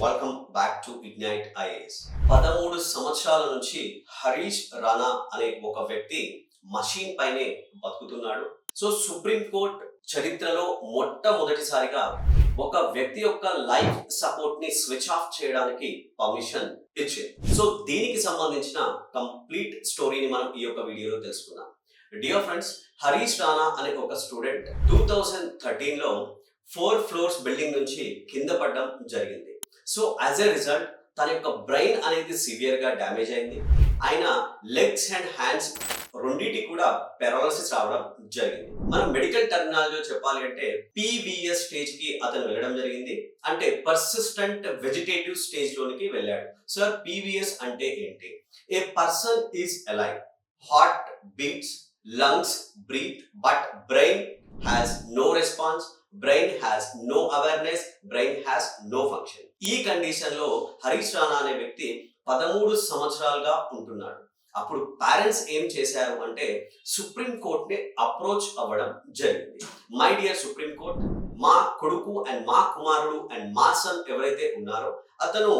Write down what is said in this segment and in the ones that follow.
Welcome back to ignite IAS. 13 సంవత్సరాల నుంచి హరీష్ రాణా అనే ఒక వ్యక్తి మషీన్ పైనే బతుకుతున్నాడు. సో సుప్రీం కోర్ట్ చరిత్రలో మొట్టమొదటిసారిగా ఒక వ్యక్తి యొక్క లైఫ్ సపోర్ట్ ని స్విచ్ ఆఫ్ చేయడానికి పర్మిషన్ ఇచ్చింది. సో దీనికి సంబంధించిన కంప్లీట్ స్టోరీని మనం ఈ యొక్క వీడియోలో తెలుసుకుందాం. డియర్ ఫ్రెండ్స్, హరీష్ రాణా అనే ఒక స్టూడెంట్ 2013లో 4 ఫ్లోర్స్ బిల్డింగ్ నుంచి కింద పడడం జరిగింది. సో యాజ్ ఎ రిజల్ట్ తన యొక్క బ్రెయిన్ అనేది సివియర్ గా డ్యామేజ్ అయింది. ఆయన లెగ్స్ అండ్ హ్యాండ్స్ రెండింటి కూడా పెరాలసిస్ రావడం జరిగింది. మనం మెడికల్ టర్మినాలజీలో చెప్పాలి అంటే పీవీఎస్ స్టేజ్ కి అతను వెళ్ళడం జరిగింది. అంటే పర్సిస్టెంట్ వెజిటేటివ్ స్టేజ్ లోనికి వెళ్ళాడు. సార్, పీవీఎస్ అంటే ఏంటి? A person is alive, heart beats, lungs breathe, but brain has no response, brain has no awareness, brain has no function. ఈ కండిషన్ లో హరీష్ రాణా అనే వ్యక్తి 13 సంవత్సరాలుగా ఉంటున్నాడు. అప్పుడు పేరెంట్స్ ఏం చేశారు అంటే సుప్రీం కోర్ట్ ని అప్రోచ్ అవ్వడం జరిగింది. మై డియర్ సుప్రీం కోర్ట్, మా కొడుకు అండ్ మా కుమారుడు అండ్ మా సన్ ఎవరైతే ఉన్నారో అతను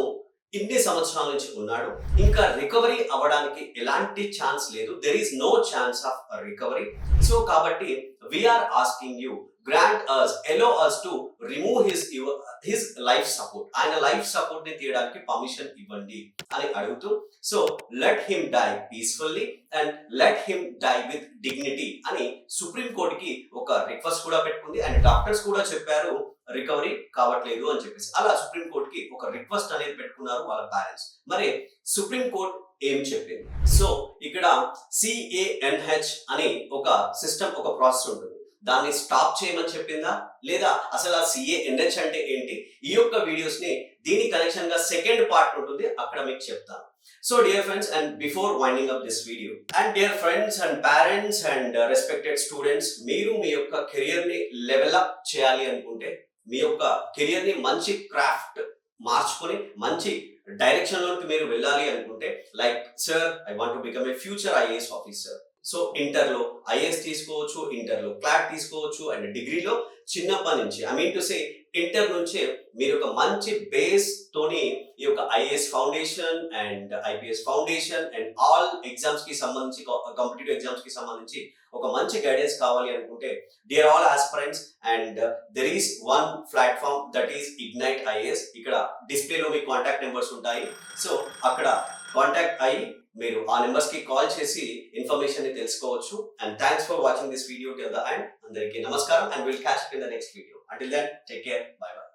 ఇన్ని సంవత్సరాల నుంచి ఉన్నాడు, ఇంకా రికవరీ అవ్వడానికి ఎలాంటి ఛాన్స్ లేదు. There is no chance of recovery. So కాబట్టి we're asking you grant us, allow us to remove his life support. ఆయన లైఫ్ సపోర్ట్ ని తీయడానికి పర్మిషన్ ఇవ్వండి అని అడుగుతూ, so let him die peacefully and let him die with dignity అని supreme court కి ఒక రిక్వెస్ట్ కూడా పెట్టుకుంది. అండ్ డాక్టర్స్ కూడా చెప్పారు రికవరీ కావట్లేదు అని చెప్పేసి. అలా సుప్రీం కోర్ట్ కి ఒక రిక్వెస్ట్ అనేది పెట్టుకున్నారు వాళ్ళ పేరెంట్స్. మరి సుప్రీం కోర్ట్ ఏం చెప్పింది? సో ఇక్కడ CANH అని ఒక సిస్టమ్, ఒక ప్రాసెస్ ఉంటుంది. దాన్ని స్టాప్ చేయమని చెప్పిందా లేదా అసలు ఆ CANH అంటే ఏంటి? ఈ యొక్క వీడియోస్ ని దీని కనెక్షన్ గా సెకండ్ పార్ట్ ఉంటుంది, అక్కడ మీకు చెప్తాను. So dear friends, and before winding up this video, and dear friends and parents and respected students, మీరు మీ యొక్క కెరియర్ ని లెవెల్ అప్ చేయాలి అనుకుంటే, మీ యొక్క కెరియర్ ని మంచి క్రాఫ్ట్ మార్చుకొని మంచి డైరెక్షన్ లోకి మీరు వెళ్ళాలి అనుకుంటే, like sir, I want to become a future IAS officer. So ఇంటర్లో ఐఏఎస్ తీసుకోవచ్చు, ఇంటర్లో క్లాట్ తీసుకోవచ్చు, అండ్ డిగ్రీలో చిన్నప్పటి నుంచి, I mean to say inter నుంచే మీరు ఒక మంచి బేస్ తోని ఈ యొక్క IAS foundation and IPS foundation and all exams కి సంబంధించి, కాంపిటేటివ్ ఎగ్జామ్స్ కి సంబంధించి ఒక మంచి గైడెన్స్ కావాలి అనుకుంటే, dear all aspirants, and there is one platform, that is ignite IAS. ఇక్కడ డిస్ప్లేలో మీ కాంటాక్ట్ నెంబర్స్ ఉంటాయి. సో అక్కడ కాంటాక్ట్ అయ్యి మీరు ఆ నెంబర్స్ కి కాల్ చేసి ఇన్ఫర్మేషన్ ని తెలుసుకోవచ్చు. And thanks for watching this video till the end. అందరికీ నమస్కారం, and will catch up in the next video. Until then, take care. Bye bye.